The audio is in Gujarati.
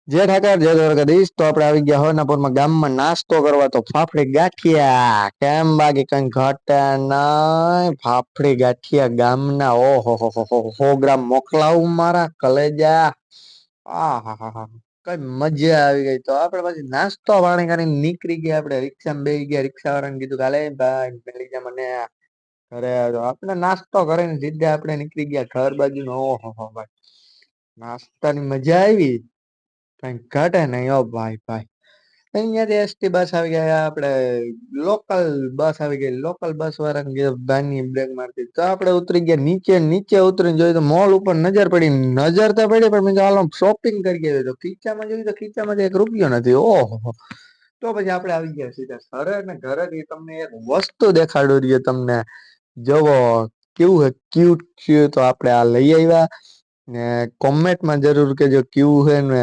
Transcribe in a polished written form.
જે ઠાકર જય દ્વારકાધીશ. તો આપણે આવી ગયા હવનાપુરમાં ગામમાં નાસ્તો કરવા. તો ફાફડી ગાંઠિયા કેમ બાકી કઈ ઘટે નઈ. ફાફડી ગાંઠિયા ગામના ઓહો હો 100 ગ્રામ મોકલાવું મારા કલેજા. આ હા હા હા કઈ મજા આવી ગઈ. તો આપડે પછી નાસ્તો પાણી કરીને નીકળી ગયા. આપણે રિક્ષામાં બેસી ગયા. રિક્ષા વાળાને કીધું કાલે ભાઈ મળી જા મને ઘરે આવ્યો. આપણે નાસ્તો કરીને સીધા આપણે નીકળી ગયા ઘર બાજુ. ઓહો ભાઈ નાસ્તાની મજા આવી કઈ ઘટે નહી. ઓ ભાઈ ભાઈ અહીંયાથી એસટી બસ આવી ગયા. આપણે લોકલ બસ આવી ગઈ. લોકલ બસ વાળાને કીધું બાની બ્રેક મારતી. તો આપણે ઉતરી ગયા નીચે. નીચે ઉતરીને જોયું તો મોલ ઉપર નજર પડી. નજર તો પડી પણ મેં હાલો શોપિંગ કરી ગયા. તો ખીચામાં જોયું તો ખીચામાં એક રૂપિયો નથી. ઓહો તો પછી આપણે આવી ગયા સીધા ઘરે. ને ઘરેથી તમને એક વસ્તુ દેખાડું રહીએ તમને. જવો કેવું હે ક્યુટ છે. તો આપણે આ લઈ આવ્યા ને કોમેન્ટમાં જરૂર કે જો કેવું હે ને